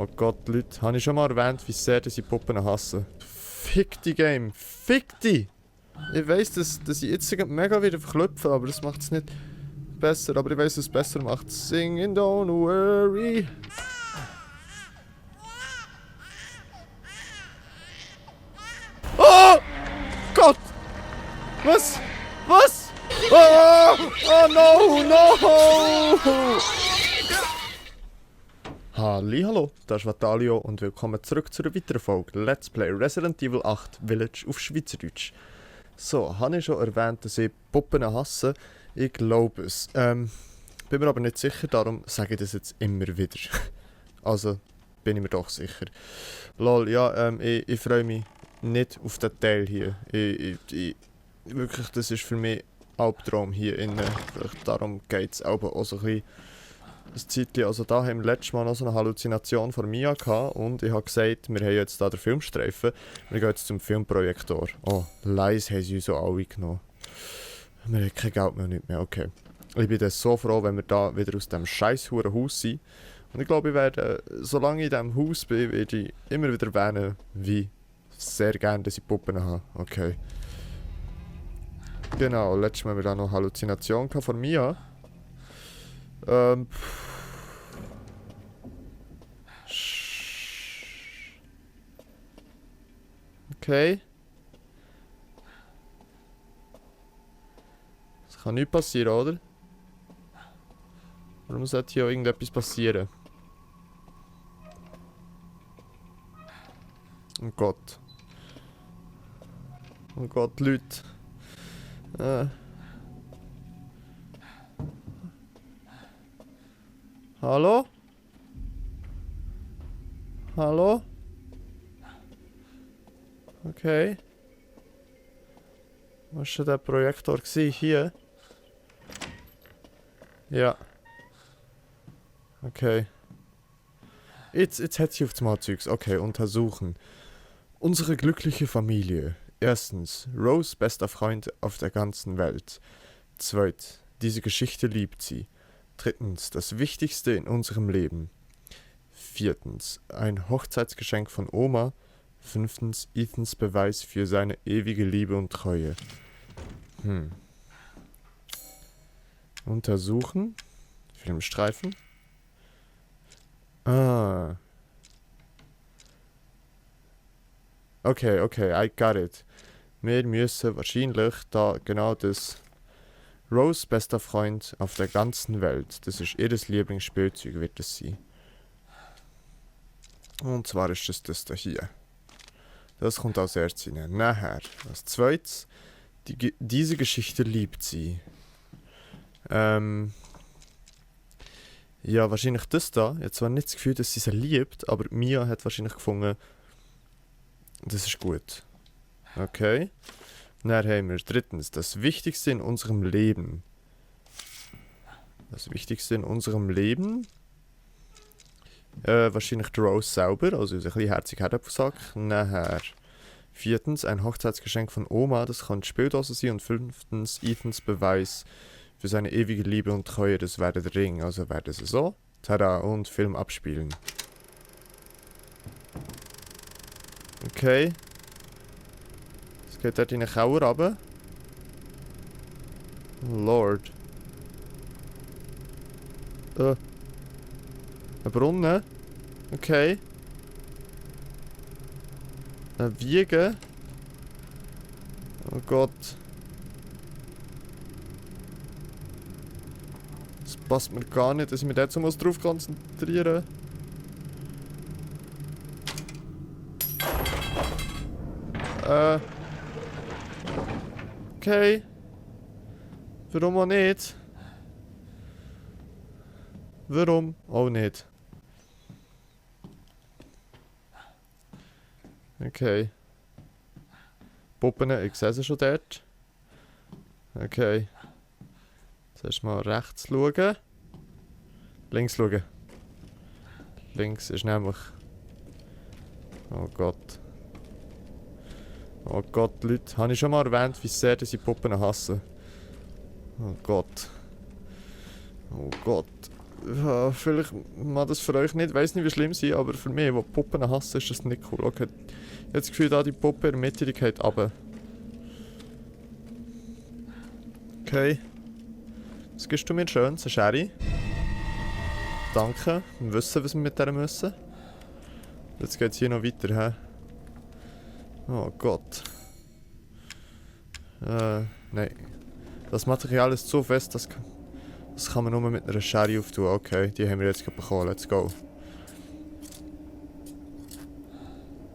Oh Gott, Leute, habe ich schon mal erwähnt, wie sehr dass ich Puppen hasse? Fick die Game, fick die! Ich weiss, dass ich jetzt mega wieder verklopfe, aber das macht es nicht besser. Aber ich weiss, was es besser macht. Singing, don't worry. Oh! Gott! Was? Was? Oh! Oh no! No! Hallo, das ist Vatalio und willkommen zurück zu einer weiteren Folge Let's Play Resident Evil 8 Village auf Schweizerdeutsch. So, habe ich schon erwähnt, dass ich Puppen hasse? Ich glaube es. Bin mir aber nicht sicher, darum sage ich das jetzt immer wieder. Also, bin ich mir doch sicher. Lol, ja, ich freue mich nicht auf den Teil hier. Wirklich, das ist für mich Albtraum hier innen. Darum geht es auch so ein bisschen. Das Zeitchen, also da haben wir letztes Mal noch so eine Halluzination von Mia gehabt und ich habe gesagt, wir haben jetzt hier den Filmstreifen, wir gehen jetzt zum Filmprojektor. Oh, leise haben sie uns so alle genommen. Wir haben kein Geld mehr, nicht mehr, okay. Ich bin dann so froh, wenn wir da wieder aus diesem scheiß Haus sind. Und ich glaube, ich werde, solange ich in diesem Haus bin, werde ich immer wieder erwähnen, wie sehr gerne dass ich Puppen habe. Okay. Genau, letztes Mal haben wir da noch eine Halluzination von Mia. Okay. Das kann nicht passieren, oder? Warum sollte hier irgendetwas passieren? Oh Gott. Oh Gott, Leute. Hallo? Hallo? Okay. Was war der Projektor hier? Ja. Okay. Jetzt hat sie auf das Mal Zeugs. Okay, untersuchen. Unsere glückliche Familie. Erstens, Rose bester Freund auf der ganzen Welt. Zweitens, diese Geschichte liebt sie. Drittens, das Wichtigste in unserem Leben. Viertens, ein Hochzeitsgeschenk von Oma. Fünftens, Ethans Beweis für seine ewige Liebe und Treue. Untersuchen. Filmstreifen. Ah. Okay, I got it. Wir müssen wahrscheinlich da genau das... Rose bester Freund auf der ganzen Welt. Das ist ihr Lieblingsspielzeug, wird es sein. Und zwar ist das da hier. Das kommt als erstes rein. Nachher, als zweites, diese Geschichte liebt sie. Ja, wahrscheinlich das da. Ich habe zwar nicht das Gefühl, dass sie liebt, aber Mia hat wahrscheinlich gefunden, das ist gut. Okay. Dann haben wir drittens, das Wichtigste in unserem Leben. Das Wichtigste in unserem Leben? Wahrscheinlich die Rose selber, also ein bisschen herzig Herdapfelsack. Nachher. Viertens, ein Hochzeitsgeschenk von Oma, das kann die Spieldose sein. Und fünftens, Ethans Beweis für seine ewige Liebe und Treue, das wäre der Ring. Also wäre das so. Tada, und Film abspielen. Okay. Es geht dort in den Keller runter. Lord. Ein Brunnen. Okay. Eine Wiege. Oh Gott. Das passt mir gar nicht, dass ich mich jetzt so drauf konzentrieren muss. Okay. Warum auch nicht? Warum auch nicht? Okay. Puppen, ich sehe sie schon dort. Okay. Zuerst mal rechts schauen. Links schauen. Links ist nämlich... Oh Gott. Oh Gott, Leute. Habe ich schon mal erwähnt, wie sehr dass ich Puppen hasse? Oh Gott. Oh Gott. Ja, vielleicht mag das für euch nicht, ich weiss nicht wie schlimm sie, aber für mich, die Puppen hassen, ist das nicht cool. Okay. Ich habe das Gefühl, da die Puppe in der Mitte, die geht runter. Okay. Was gibst du mir schön? Eine Schere. Danke. Wir wissen, was wir mit der müssen. Jetzt geht es hier noch weiter, hä? Oh Gott. Nein. Das Material ist so fest, das kann man nur mit einer Schere auftun. Okay, die haben wir jetzt gerade bekommen. Let's go.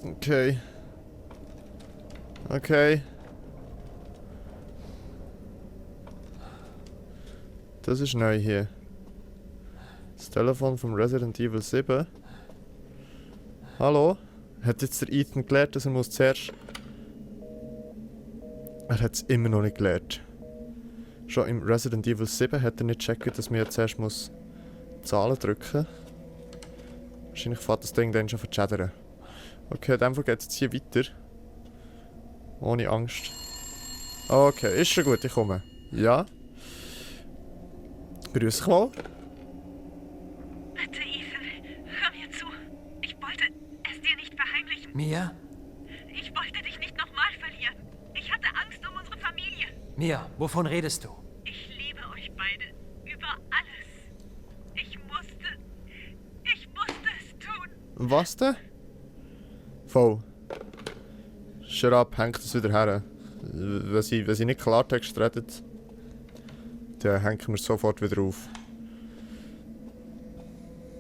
Okay. Okay. Das ist neu hier. Das Telefon vom Resident Evil 7. Hallo? Hat jetzt der Ethan gelernt, dass er muss zuerst... Er hat es immer noch nicht gelernt. Schon im Resident Evil 7 hat er nicht gecheckt, dass man jetzt zuerst muss Zahlen drücken. Wahrscheinlich fährt das Ding dann schon verschädern. Okay, in dem Fall geht es jetzt hier weiter. Ohne Angst. Okay, ist schon gut, ich komme. Ja? Grüß dich mal. Bitte, Ethan, hör mir zu. Ich wollte es dir nicht verheimlichen. Mia? Ich wollte dich nicht nochmal verlieren. Ich hatte Angst um unsere Familie. Mia, wovon redest du? Ich liebe euch beide. Über alles. Ich musste es tun. Was denn? Voll. Shut up, hängt es wieder her. Wenn sie nicht Klartext redet, dann hängen wir sofort wieder auf.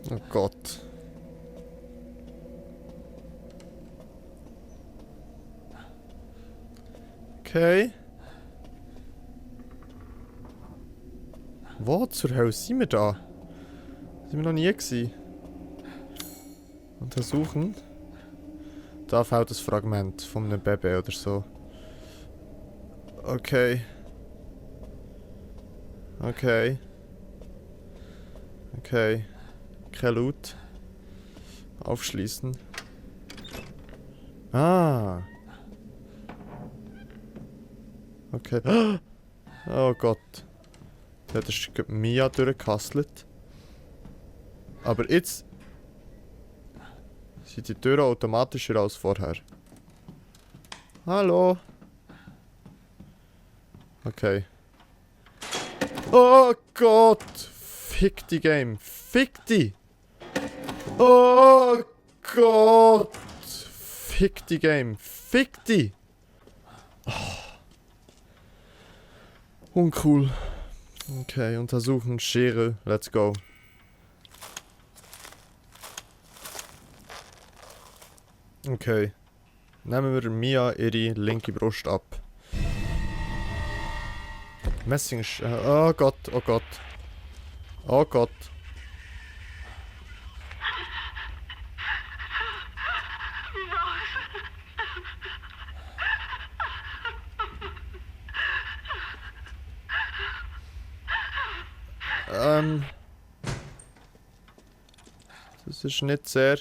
Oh Gott. Okay. Wo zur Hölle sind wir da? Sind wir noch nie gewesen? Untersuchen. Da fehlt ein Fragment von einem Baby oder so. Okay. Okay. Okay. Kein Loot. Aufschließen. Ah. Okay. Oh Gott. Ja, das ist Mia durchgehustelt. Aber jetzt sind die Türen automatischer als vorher. Hallo? Okay. Oh Gott! Fick die Game. Fick die! Oh Gott! Fick die Game. Fick die! Oh. Uncool. Okay, untersuchen, Schere. Let's go. Okay. Nehmen wir Mia ihre linke Brust ab. Messing... Oh Gott, oh Gott. Oh Gott. Das ist nicht sehr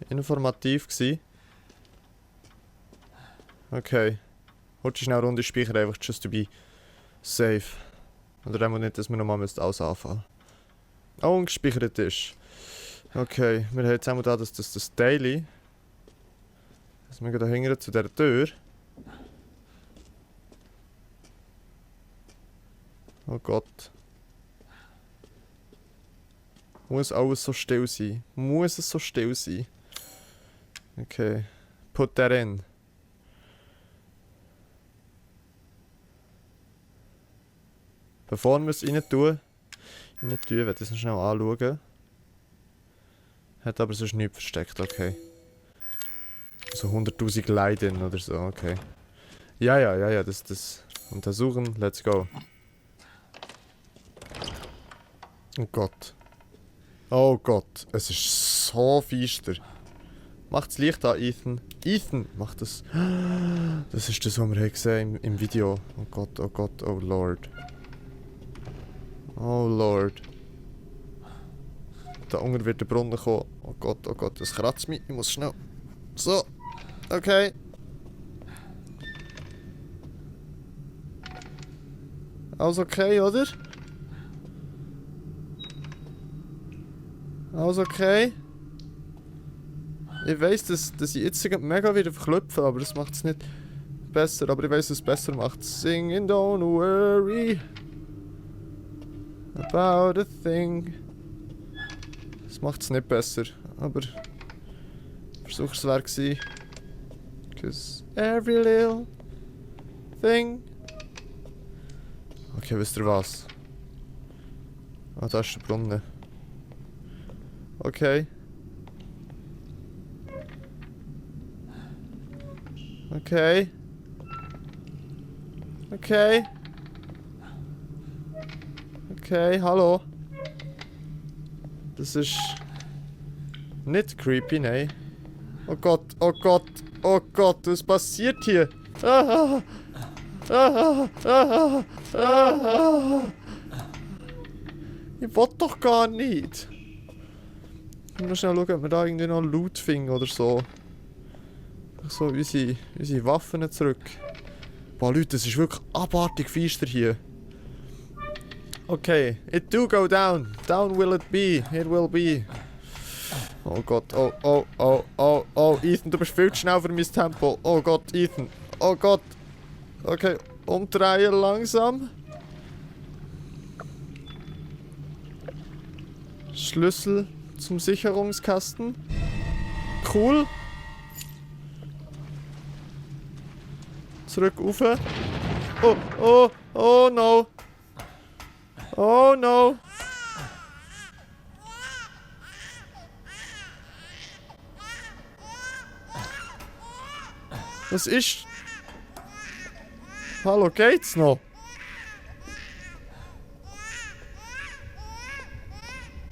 informativ gsi. Okay. Holst du schnell Runde Speicher einfach just to be safe. Oder dann nicht, dass wir nochmal alles anfangen. Oh, und gespeichert ist. Okay, wir haben jetzt einmal da das Daily. Dass wir da hingern zu dieser Tür. Oh Gott. Muss alles so still sein? Muss es so still sein? Okay. Put that in. Bevor wir es rein tun, werde ich es noch schnell anschauen. Hat aber sonst nichts versteckt, okay. So 100.000 Leiden oder so, okay. Ja, das. Untersuchen, let's go. Oh Gott. Oh Gott, es ist so feister. Mach das Licht an, Ethan. Ethan, mach das. Das ist das, was wir gesehen haben im Video. Oh Gott, oh Lord. Oh Lord. Da unten wird der Brunnen kommen. Oh Gott, das kratzt mich. Ich muss schnell. So, okay. Alles okay, oder? Alles okay? Ich weiss, dass ich jetzt mega wieder verklopfe, aber das macht es nicht besser. Aber ich weiss, was es besser macht. Singing, don't worry about a thing. Das macht es nicht besser, aber Versuch es wert gewesen. 'Cause every little thing. Okay, wisst ihr was? Ah, da ist der Brunnen. Okay. Okay. Okay. Okay, hallo. Das ist nicht creepy, nein. Oh Gott, oh Gott, oh Gott, was passiert hier? Ah, ah, ah, ah, ah. Ich will doch gar nicht. Ich muss noch schnell schauen, ob wir da irgendwie noch Loot finden oder so. So unsere Waffen zurück. Boah Leute, es ist wirklich abartig feister hier. Okay, it do go down. Down will it be. It will be. Oh Gott, oh, oh, oh, oh, oh. Ethan, du bist viel zu schnell für mein Tempo. Oh Gott, Ethan. Oh Gott. Okay, umdrehen langsam. Schlüssel zum Sicherungskasten. Cool. Zurück rauf. Oh, oh, oh no. Oh no. Was ist? Hallo, geht's noch?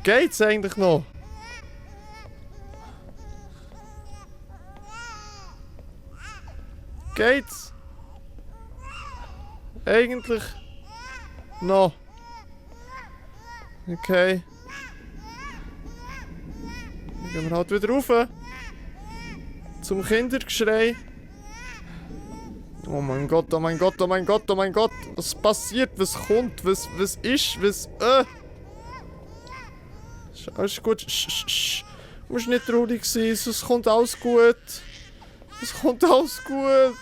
Geht's eigentlich noch? Geht's? Eigentlich noch. Okay. Dann gehen wir halt wieder rauf. Zum Kindergeschrei. Oh mein Gott, oh mein Gott, oh mein Gott, oh mein Gott. Was passiert? Was kommt? Was ist? Was. Ist alles gut. Du musst nicht traurig sein. Es kommt alles gut. Es kommt alles gut.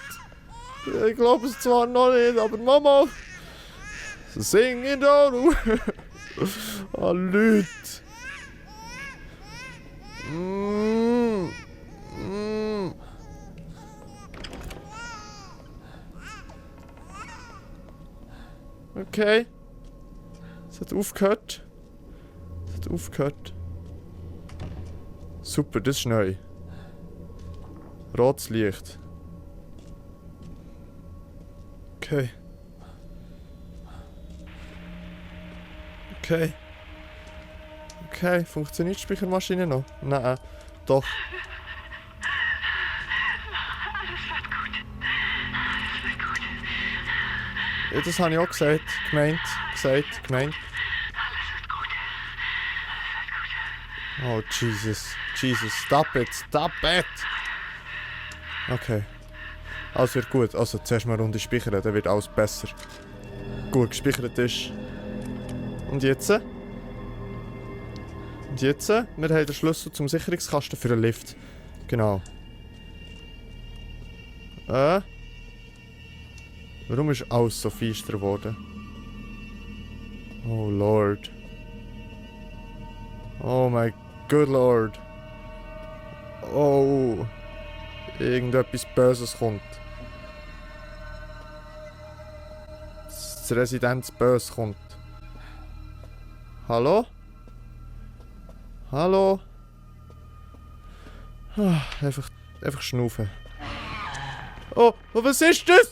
Ich glaube es zwar noch nicht, aber Mama. Singing down. Oh, Leute. Okay. Es hat aufgehört. Es hat aufgehört. Super, das ist neu. Rotes Licht. Okay. Okay. Okay, funktioniert die Speichermaschine noch? Nein, doch. Alles wird gut. Alles wird gut. Ja, das habe ich auch gesagt. Gemeint. Alles wird gut. Oh, Jesus. Jesus, stop it. Stop it. Okay. Alles wird gut. Also, zuerst mal eine Runde speichern, dann wird alles besser. Gut, gespeichert ist. Und jetzt? Und jetzt? Wir haben den Schlüssel zum Sicherungskasten für den Lift. Genau. Warum ist alles so feister geworden? Oh Lord. Oh my good Lord. Oh. Irgendetwas Böses kommt. Das Residenz Böse kommt. Hallo? Hallo? Einfach schnaufen. Oh, was ist das?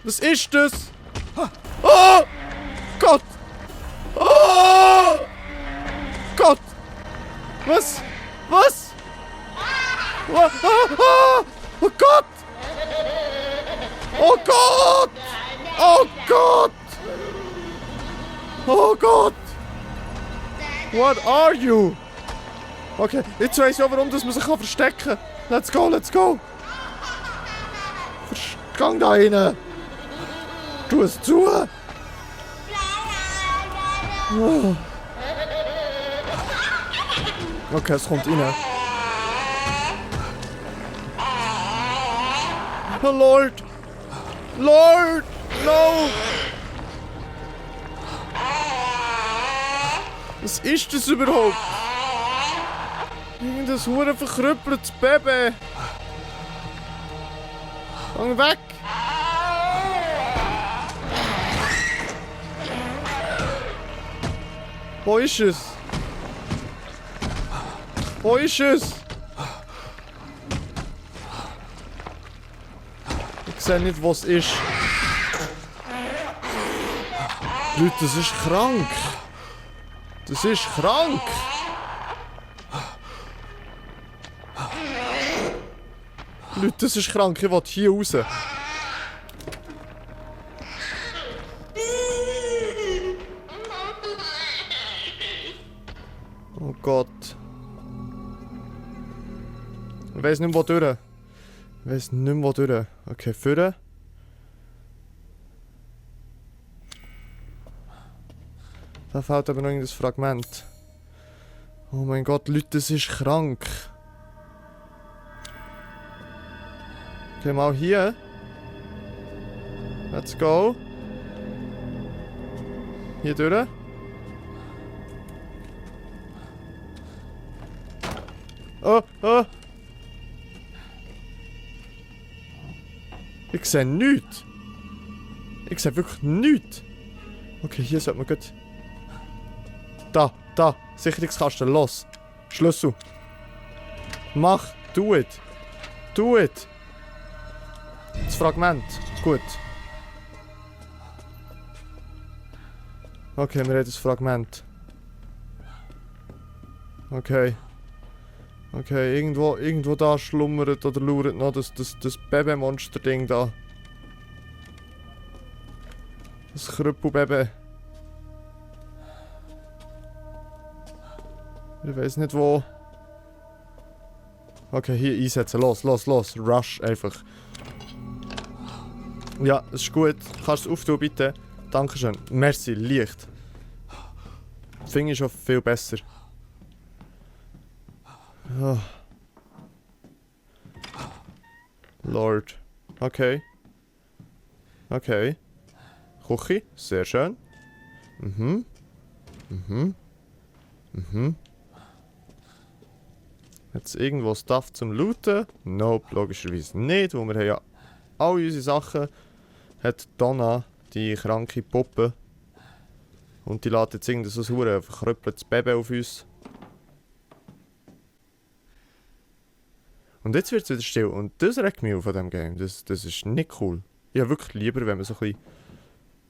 Was ist das? Oh! Gott! Oh! Gott! Was? Was? Oh, oh Gott! Oh Gott! Oh Gott! Oh Gott! What are you? Okay, jetzt weiss ich auch, warum dass man sich verstecken kann. Let's go, let's go! Gang da rein! Tu es zu! Oh. Okay, es kommt rein. Oh Lord! Lord! No! Was ist das überhaupt? Irgendein hure verkrüppeltes Baby! Gang weg! Wo ist es? Wo ist es? Ich sehe nicht, wo es ist. Leute, das ist krank. Das ist krank. Leute, das ist krank. Ich will hier raus. Oh Gott. Ich weiss nicht mehr, wo durch. Ich weiss nicht mehr, wo durch. Okay, führen. Da fehlt aber noch irgendein Fragment. Oh mein Gott, Leute, das ist krank. Okay, mal hier. Let's go. Hier durch. Oh, oh. Ich sehe nichts. Ich sehe wirklich nichts. Okay, hier sollte man gut. Da. Sicherungskasten, los. Schlüssel. Mach. Do it. Do it. Das Fragment. Gut. Okay, wir haben das Fragment. Okay. Okay, irgendwo da schlummert oder lauert noch das Baby-Monster-Ding da. Das Krüppel-Baby. Ich weiß nicht wo. Okay, hier einsetzen. Los. Rush einfach. Ja, es ist gut. Kannst du es auftun, bitte? Dankeschön. Merci, Licht. Finde ich schon viel besser. Oh. Lord. Okay. Okay. Küche, sehr schön. Jetzt irgendwo Stuff zum Looten? Nope, logischerweise nicht, weil wir haben ja alle unsere Sachen. Hat Donna, die kranke Puppe. Und die lädt jetzt irgendein so ein verkrüppeltes Baby auf uns. Und jetzt wird es wieder still. Und das regt mich auf an diesem Game. Das ist nicht cool. Ich habe wirklich lieber, wenn man so ein bisschen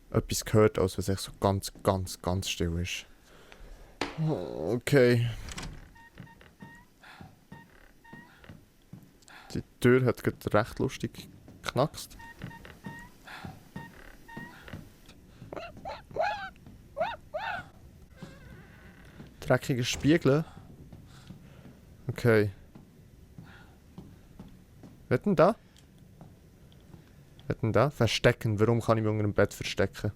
etwas hört, als wenn es echt so ganz still ist. Okay. Die Tür hat gerade recht lustig geknackst. Dreckige Spiegel. Okay. Was denn da? Was denn da? Verstecken. Warum kann ich mich unter dem Bett verstecken?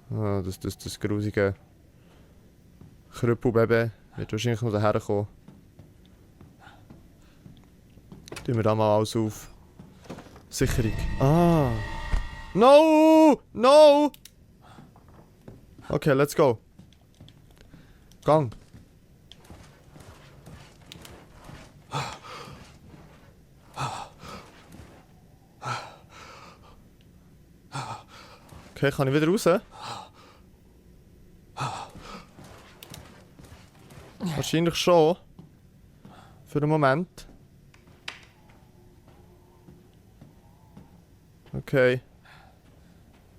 Ah, das grusige Krüppelbaby wird wahrscheinlich noch daher kommen. Tun wir da mal alles auf. Sicherung. Ah. No! Okay, let's go. Gang. Okay, kann ich wieder raus? Wahrscheinlich schon. Für den Moment. Okay.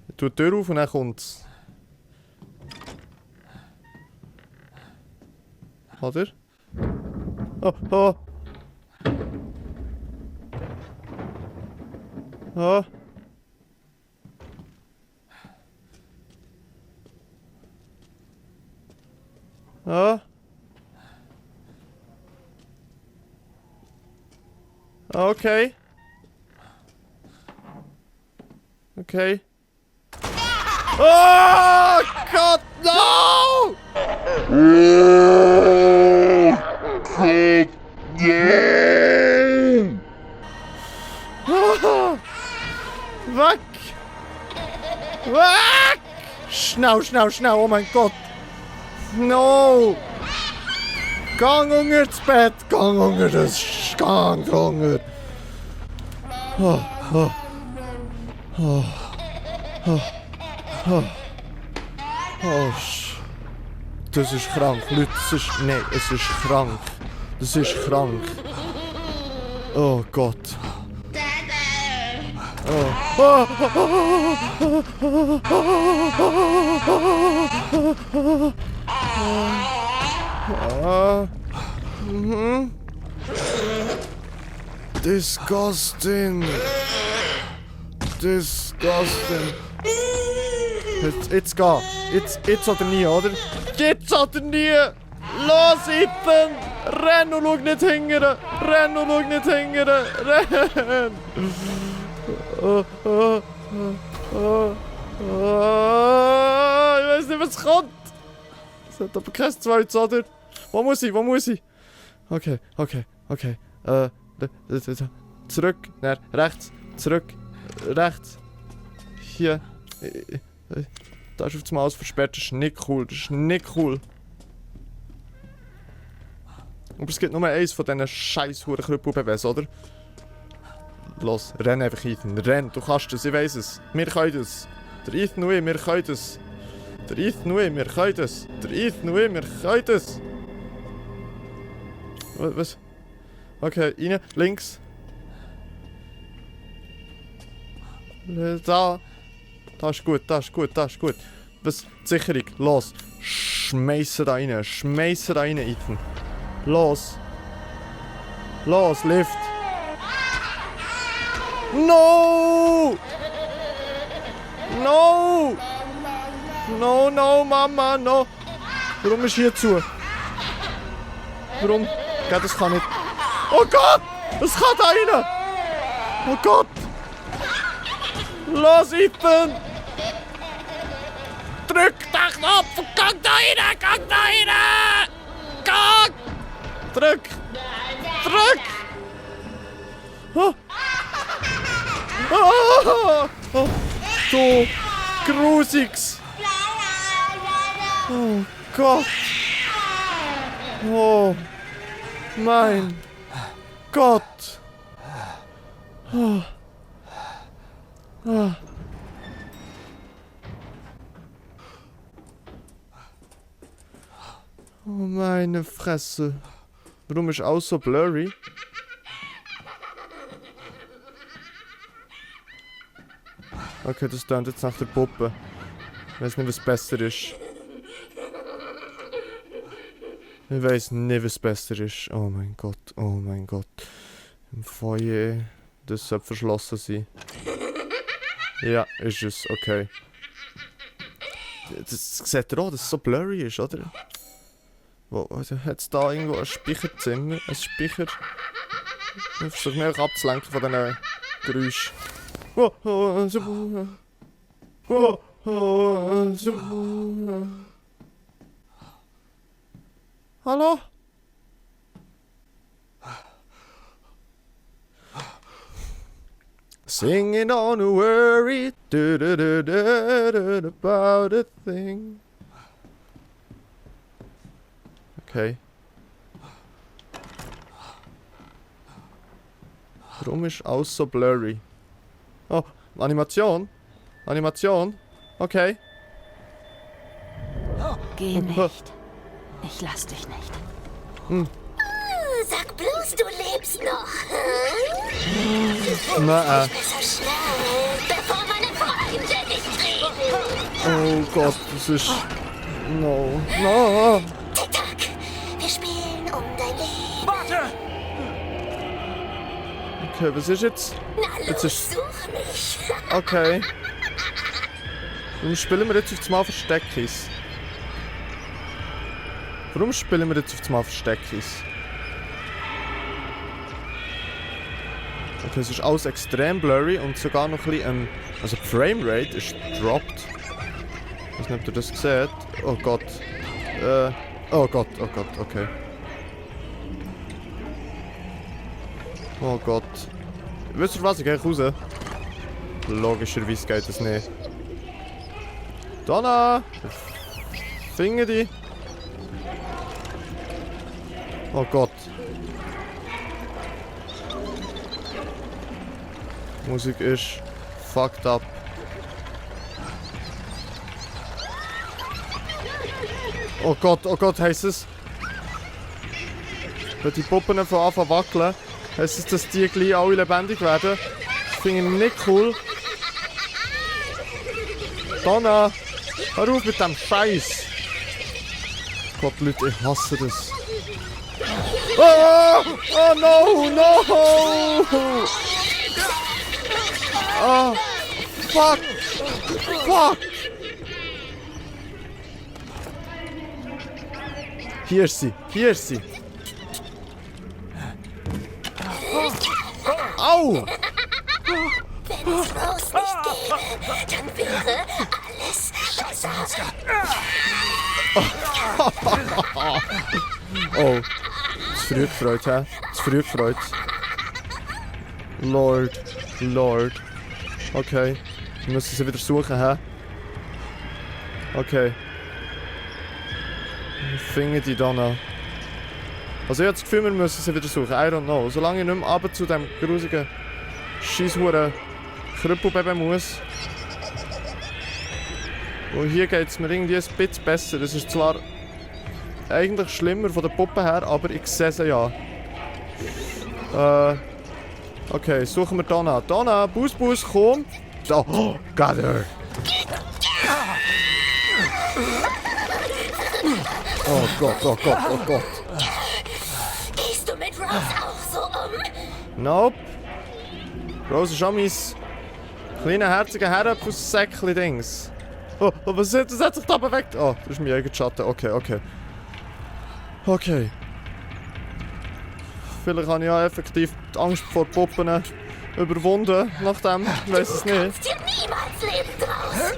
Ich tue die Tür auf und dann kommt's. Oder? Oh. Oh. Oh. Okay. Okay. Oh Gott, no! schnell, oh mein Gott! No! Gang unter das Bett, gang unter das... Gang unter! Das ist krank, Leute, nein, es ist krank. Das ist krank. Oh Gott. Disgusting. Disgusting. Jetzt geh. Jetzt oder nie, oder? Jetzt oder nie! Los, Ethan! Renn und schau nicht hingern! Renn und schau nicht hingern! Renn! Ich weiß nicht, was kommt! Es hat aber kein zweites, oder? Wo muss ich? Okay. Zurück, nein, rechts, zurück, rechts. Hier. Da ist auf das Maus versperrt, das ist nicht cool. Aber es gibt nur eins von diesen scheiß Hurenkrüppel-BBs, oder? Los, renn einfach, Ethan, renn, du kannst das, ich weiss es. Wir können das. Der Ethan und ich, wir können das. Der Ethan und ich, wir können das. Der Ethan und ich, wir können das. Was? Okay, rein, links. Da. Das ist gut. Was? Die Sicherung, los. Schmeiße da rein, Ethan. Los, Lift. No, Mama, no. Warum ist hier zu? Warum? Ja, das kann nicht. Oh Gott, das kann da rein. Oh Gott. Los, Ethan. Drück den Knopf und gang da rein. Gang. Drück! Oh. Oh, du Grusigs! Oh Gott! Oh mein Gott! Oh. Oh meine Fresse! Warum ist alles so blurry? Okay, das klingt jetzt nach der Puppe. Ich weiß nicht, was besser ist. Oh mein Gott. Im Foyer. Das sollte verschlossen sein. Ja, ist es. Okay. Das seht ihr auch, dass es so blurry ist, oder? Also hat es da irgendwo ein Speicherzimmer? Ein Speicher? Ich versuche mich auch abzulenken von diesen Geräuschen. Hallo? Singing on a worry about a thing. Okay. Warum ist alles so blurry? Oh, Animation? Okay. Geh nicht. Ich lass dich nicht. Sag bloß, du lebst noch. Na, Besser schnell, bevor meine Freunde dich kriegen. Oh Gott, das ist... No. Tick-Tack, wir spielen um dein Leben. Warte! Okay, was ist jetzt? Na Jetzt los, ist... such mich. Okay. Warum spielen wir jetzt auf das Mal Versteckis? Okay, es ist alles extrem blurry und sogar noch ein bisschen... also die Framerate ist dropped. Ich weiß nicht, ob ihr das seht. Oh Gott. Oh Gott, okay. Oh Gott. Wisst ihr was? Ich gehe raus. Logischerweise geht das nicht. Donna! Finde die! Oh Gott. Die Musik ist fucked up. Oh Gott, heisst es? Wenn die Puppen von Anfang wackeln, heisst es, dass die gleich alle lebendig werden. Das finde ich nicht cool. Donna! Hör auf mit dem Scheiß! Gott, Leute, ich hasse das. Oh, oh no! Oh, fuck! Hier ist sie! Au! Wenn es Rose nicht gäbe, dann wäre alles besser. Oh, zu früh gefreut, hä? Zu früh gefreut. Lord. Okay, wir müssen sie wieder suchen, hä? Okay. Wir finden die Donna. Also ich habe das Gefühl, wir müssen sie wieder suchen. I don't know. Solange ich nicht mehr runter zu dem grusigen Scheisshuren Krüppelbaby muss. Und hier geht es mir irgendwie ein bisschen besser. Es ist zwar eigentlich schlimmer von der Puppe her, aber ich sehe sie ja. Okay, suchen wir Donna. Donna, Bus, komm! Da, oh, got her! Oh Gott. Gehst du mit Rose auch so um? Nope. Rose ist auch mein kleiner, herziger Herrenfusssäckchen-Dings. Oh, was ist das? Das hat sich da bewegt. Oh, das ist mein eigener Schatten. Okay. Vielleicht habe ich ja effektiv die Angst vor Puppen überwunden. Nachdem, ich weiß es nicht. Du kommst hier niemals lebend raus.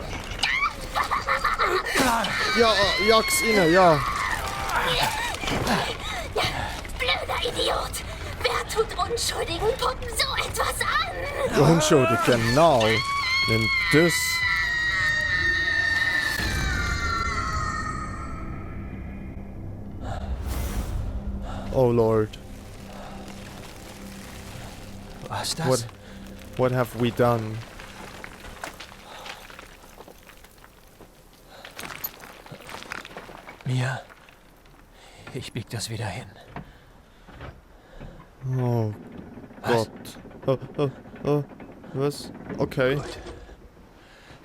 Ja, jag's rein, ja. Blöder Idiot. Wer tut unschuldigen Puppen so etwas an? Unschuldig, genau. Nimm das. Oh Lord. Was das? What have we done? Mia, ich bieg das wieder hin. Oh Was? Gott. Oh. Was? Okay. Gut.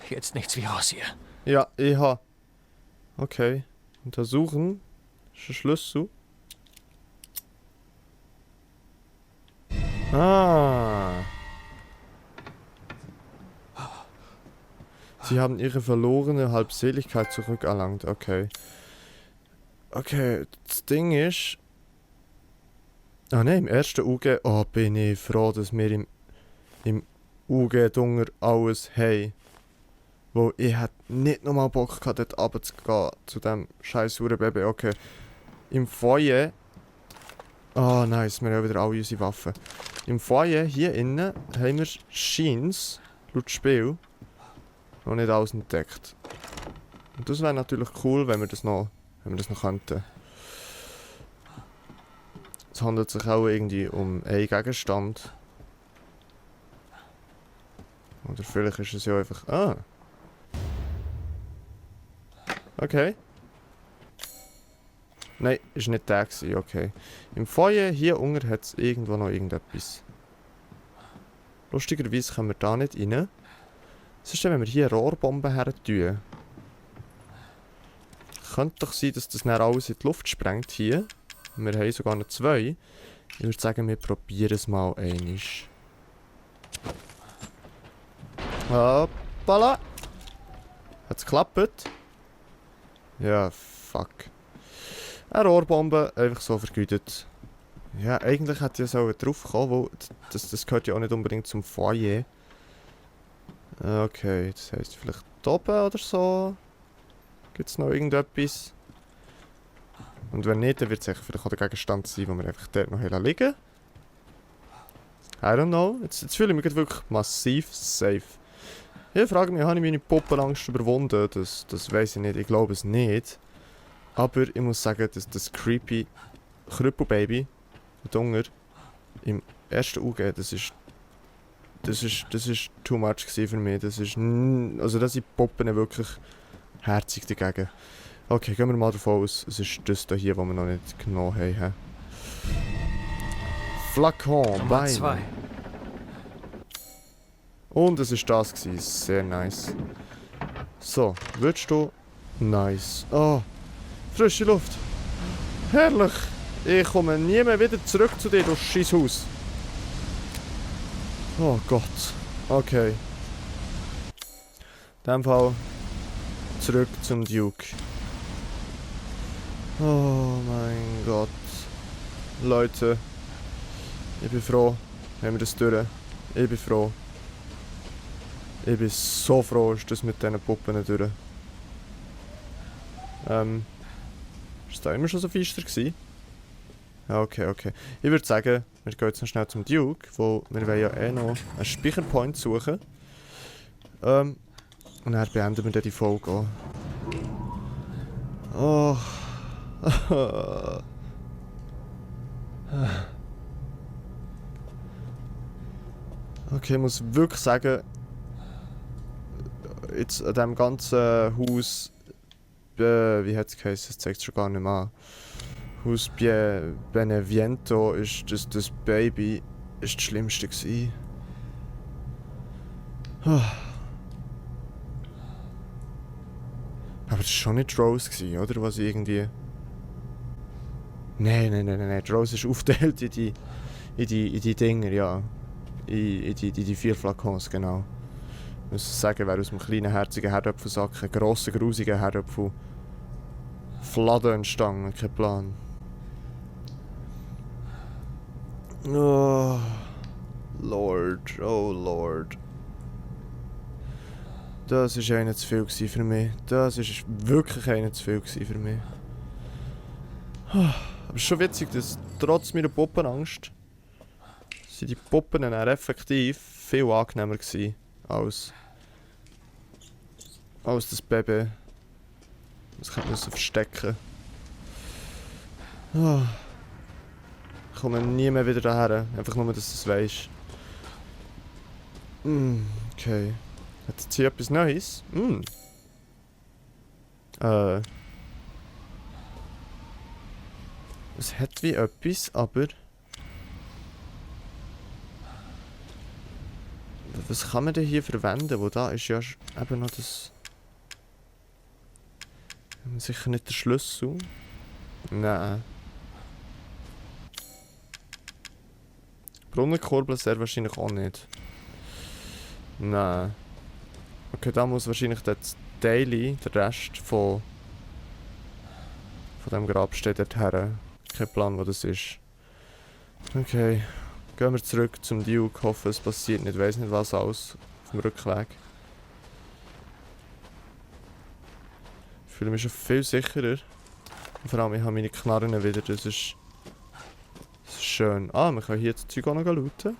Jetzt nichts wie raus hier. Ja, ich ha. Okay. Untersuchen. Ist ein Schlüssel. Ah. Sie haben ihre verlorene Halbseligkeit zurückerlangt. Okay. Okay, das Ding ist... Ah ne, im ersten UG... Oh, bin ich froh, dass wir im UG Dunger alles haben. Wo ich hätte nicht nochmal Bock gehabt, dort runterzugehen. Zu dem scheiß Baby. Okay. Im Foyer... Oh nice, wir haben wieder alle unsere Waffen. Im Foyer, hier innen, haben wir Scheins, laut Spiel, noch nicht alles entdeckt. Und das wäre natürlich cool, wenn wir das noch könnten. Es handelt sich auch irgendwie um einen Gegenstand. Oder vielleicht ist es ja einfach... Ah! Okay. Nein, ist nicht der gewesen, okay. Im Foyer hier unten hat es irgendwo noch irgendetwas. Lustigerweise können wir da nicht rein. Was ist denn, wenn wir hier Rohrbomben her tun? Könnte doch sein, dass das dann alles in die Luft sprengt hier. Wir haben sogar noch 2. Ich würde sagen, wir probieren es mal einmal. Hoppala! Hat's geklappt? Ja, fuck. Eine Rohrbombe, einfach so vergütet. Ja, eigentlich hätte ich ja drauf kommen, weil das gehört ja auch nicht unbedingt zum Foyer. Okay, das heisst vielleicht da oben oder so. Gibt es noch irgendetwas? Und wenn nicht, dann wird es vielleicht auch der Gegenstand sein, den wir einfach dort noch liegen. I don't know. Jetzt fühle ich mich wirklich massiv safe. Ich frage mich, habe ich meine Puppenangst überwunden? Das weiß ich nicht, ich glaube es nicht. Aber ich muss sagen, dass das creepy Krüppelbaby mit Hunger im ersten UG, das ist too much für mich. Das ist also da sind die Puppen wirklich herzig dagegen. Okay, gehen wir mal davon aus, es ist das hier, was wir noch nicht genommen haben. Flakon, Nummer Wein. 2. Und es ist das gewesen. Sehr nice. So, würdest du... Nice. Oh, frische Luft. Herrlich. Ich komme nie mehr wieder zurück zu dir, du Scheisshaus. Oh Gott. Okay. In dem Fall zurück zum Duke. Oh mein Gott. Leute. Ich bin froh. Haben wir das durch. Ich bin froh. Ich bin so froh, ist das mit diesen Puppen durch. Ist da immer schon so feister gewesen? Ja, okay. Ich würde sagen, wir gehen jetzt noch schnell zum Duke, wo wir wollen ja eh noch einen Speicherpoint suchen. Und dann beenden wir dann die Folge auch. Oh. Okay, ich muss wirklich sagen, jetzt an diesem ganzen Haus, wie hat es geheißen, das zeigt es schon gar nicht mehr an. Haus Beneviento ist das Baby ist das Schlimmste gewesen. Aber das war schon nicht Rose gewesen, oder? Was irgendwie... Nein. Rose ist aufgeteilt in die Dinger, ja. In die 4 Flakons, genau. Ich muss sagen, wer aus einem kleinen, herzigen Herdöpfelsack einen grossen, grusigen Herdöpfel Fladen entstanden, kein Plan. Oh Lord. Das war einer zu viel für mich. Das war wirklich einer zu viel für mich. Aber es ist schon witzig, dass trotz meiner Puppenangst sind die Puppen dann effektiv viel angenehmer gewesen als das Baby. Das kann man verstecken. Ich komme nie mehr wieder daher. Einfach nur, dass du es weisst. Okay. Hat jetzt hier etwas Neues? Es hat wie etwas, aber... Was kann man denn hier verwenden? Wo da ist ja eben noch das... Sicher nicht der Schlüssel. Nein. Brunnenkurbel sehr wahrscheinlich auch nicht. Nein. Okay, da muss wahrscheinlich der Daily, der Rest von dem Grab steht dort her. Kein Plan, wo das ist. Okay. Gehen wir zurück zum Duke. Hoffe, es passiert nicht. Ich weiss nicht, was alles auf dem Rückweg. Ich fühle mich schon viel sicherer. Und vor allem, ich habe meine Knarren wieder. Das ist schön. Ah, wir können hier das Zeug auch noch looten.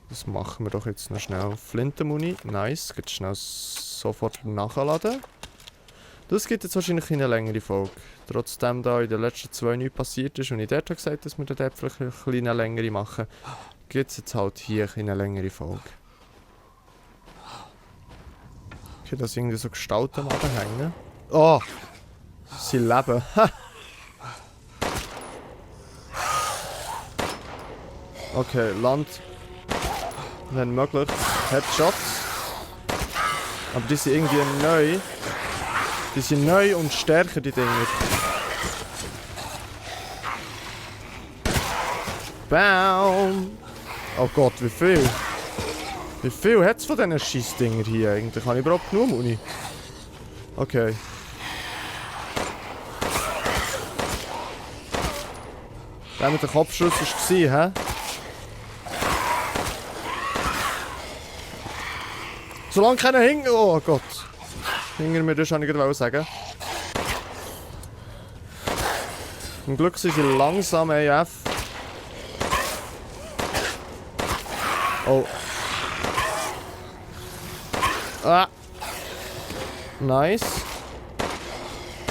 Das machen wir doch jetzt noch schnell. Flintenmuni. Nice. Geht schnell sofort nachladen. Das gibt jetzt wahrscheinlich eine längere Folge. Trotzdem da in den letzten 2 nichts passiert ist und ich dort gesagt habe, dass wir dort vielleicht eine längere machen, gibt es jetzt halt hier eine längere Folge. Okay, da sind irgendwie so Gestalten am Abend hängen. Oh! Sie leben. Okay, Land. Wenn möglich. Headshots. Aber die sind irgendwie neu. Die sind neu und stärker, die Dinger. Bam! Oh Gott, wie viel? Wie viel hat es von diesen Scheissdinger hier eigentlich? Habe ich überhaupt genug Muni? Okay. Der mit dem Kopfschuss war, hä? Solange keiner hinten... Oh Gott. Hinter mir, das kann ich gerade sagen. Zum Glück sind sie langsam AF. Oh. Ah. Nice.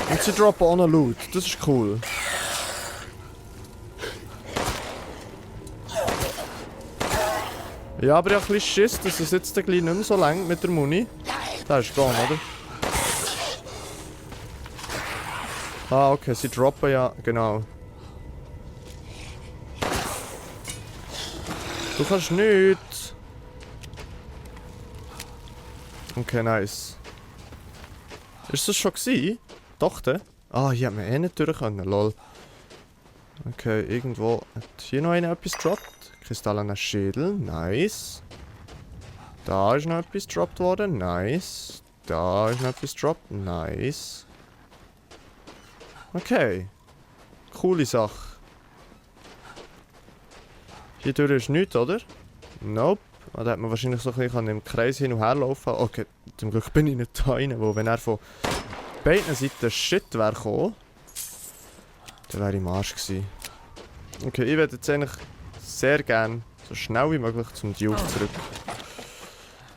Und sie droppen auch noch Loot. Das ist cool. Ja, aber ich habe ein bisschen Schiss, dass es jetzt gleich nicht mehr so lang mit der Muni. Da ist gone, oder? Ah, okay, sie droppen ja, genau. Du kannst nichts. Okay, nice. Ist das schon gewesen? Doch, der? Ah, hier hat man eh nicht durch können, lol. Okay, irgendwo hat hier noch einer etwas gedroppt. Kristallener Schädel, nice. Da ist noch etwas gedroppt worden, nice. Da ist noch etwas gedroppt, nice. Okay. Coole Sache. Hier durch ist nichts, oder? Nope. Da hat man wahrscheinlich so ein bisschen im Kreis hin und her laufen. Okay, zum Glück bin ich nicht da rein, weil wenn er von beiden Seiten Shit wäre gekommen, dann wäre ich im Arsch gewesen. Okay, ich werde jetzt eigentlich sehr gerne so schnell wie möglich zum Duke zurück.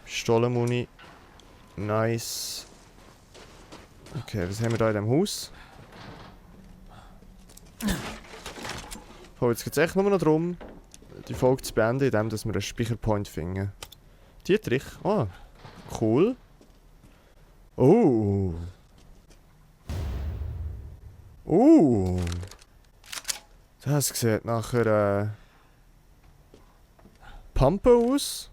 Pistolenmuni. Nice. Okay, was haben wir da in diesem Haus? Oh, jetzt geht es echt nur noch darum, die Folge zu beenden, indem wir einen Speicherpoint finden. Dietrich? Ah, cool. Oh. Oh. Das sieht nachher Pumpe aus.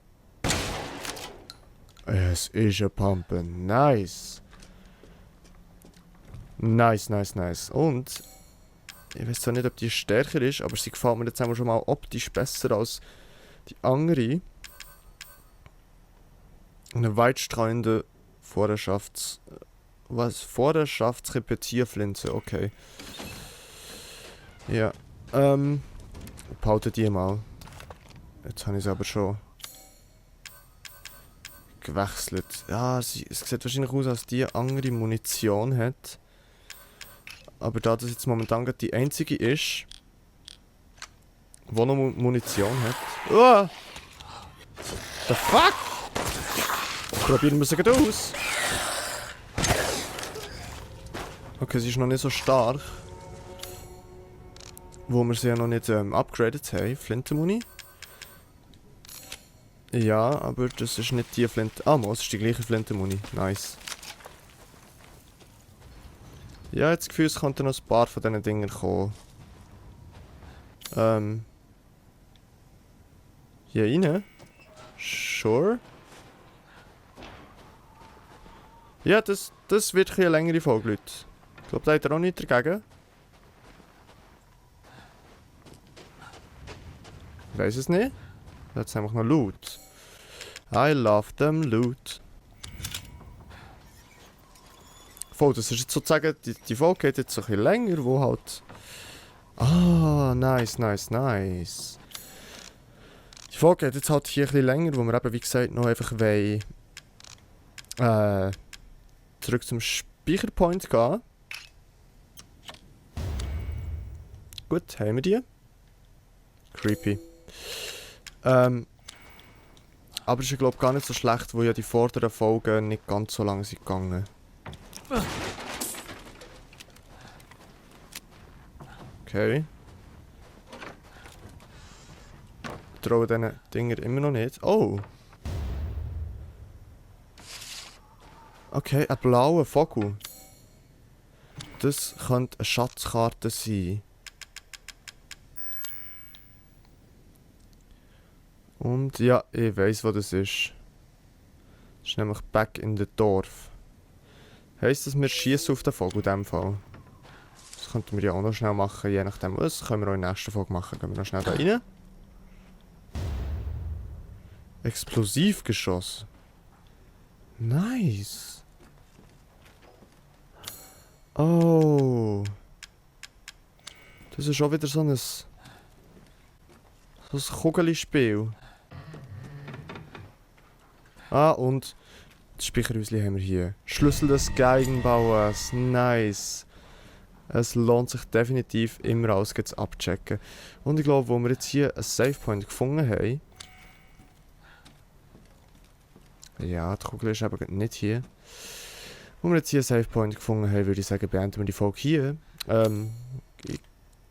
Es ist eine Pumpe. Nice. Nice, nice, nice. Und ich weiß zwar nicht, ob die stärker ist, aber sie gefällt mir jetzt schon mal optisch besser als die andere. Eine weitstrahlende Vorderschaftsrepetierflinze, okay. Ja, behalte die mal. Jetzt habe ich es aber schon gewechselt. Ja, es sieht wahrscheinlich aus, als die andere Munition hat. Aber da das jetzt momentan gerade die einzige ist, die noch Munition hat. Oh! The fuck? Probieren wir sie gerade aus. Okay, sie ist noch nicht so stark. Wo wir sie ja noch nicht upgraded haben. Flintenmuni. Ja, aber das ist nicht die Flinte. Ah, es ist die gleiche Flintenmuni. Nice. Ja, jetzt das Gefühl, es könnten noch ein paar von diesen Dingen kommen. Hier rein? Sure. Ja, das wird eine längere Folge, Leute. Ich glaube, da hat er auch nichts dagegen. Ich weiß es nicht. Jetzt haben wir noch Loot. I love them Loot. Voll, das ist jetzt sozusagen, die Folge geht jetzt so ein bisschen länger, wo halt... Ah, nice, nice, nice. Die Folge geht jetzt halt hier ein bisschen länger, wo wir eben, wie gesagt, noch einfach wollen... zurück zum Speicherpoint gehen. Gut, haben wir die. Creepy. Aber es ist, glaube ich, gar nicht so schlecht, wo ja die vorderen Folgen nicht ganz so lange sind gegangen. Okay. Ich traue diesen Dinger immer noch nicht. Oh! Okay, ein blauer Vogel. Das könnte eine Schatzkarte sein. Und ja, ich weiss, wo das ist. Das ist nämlich back in the Dorf. Heisst das, wir schießen auf den Vogel in diesem Fall? Das könnten wir ja auch noch schnell machen, je nachdem was. Können wir auch in der nächsten Folge machen. Gehen wir noch schnell da rein. Explosivgeschoss. Nice. Oh. Das ist auch wieder so ein Kugelspiel. Ah, und das Speicherhäuschen haben wir hier. Schlüssel des Geigenbauers. Nice. Es lohnt sich definitiv immer alles zu abchecken. Und ich glaube, wo wir jetzt hier einen Savepoint gefunden haben, Ja, die Kugel ist aber nicht hier. Wo wir jetzt hier einen Save Point gefunden haben, würde ich sagen, beenden wir die Folge hier. Ich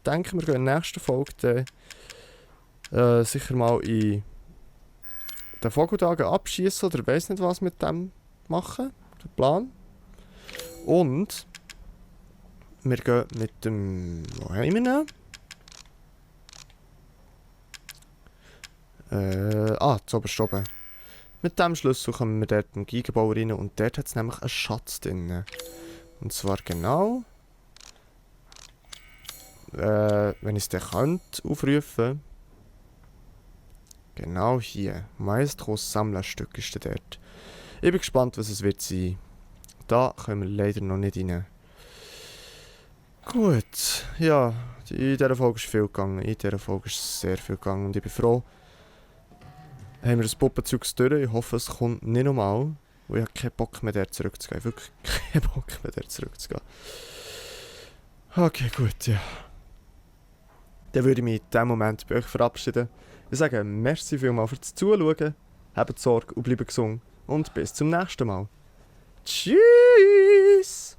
denke, wir gehen in der nächsten Folge dann, sicher mal in den Vogeltagen abschießen oder ich weiss nicht was mit dem machen. Der Plan. Und wir gehen mit dem. Wo haben wir ihn? Zuoberst oben. Mit dem Schlüssel kommen wir dort in den Gigebauer rein und dort hat es nämlich einen Schatz drin. Und zwar genau. Wenn ich es dann könnte, aufrufen. Genau hier. Maestros Sammlerstück ist der dort. Ich bin gespannt, was es wird sein. Da können wir leider noch nicht rein. Gut. Ja, in dieser Folge ist viel gegangen. In dieser Folge ist sehr viel gegangen. Und ich bin froh, haben wir das Puppenzeug durch. Ich hoffe, es kommt nicht nochmal. Weil ich habe keinen Bock mehr, der zurückzugehen. Wirklich keinen Bock mehr, der zurückzugehen. Okay, gut, ja. Dann würde ich mich in diesem Moment bei euch verabschieden. Ich sage merci vielmals fürs Zuschauen. Habt Sorge und bleibt gesund. Und bis zum nächsten Mal. Tschüss!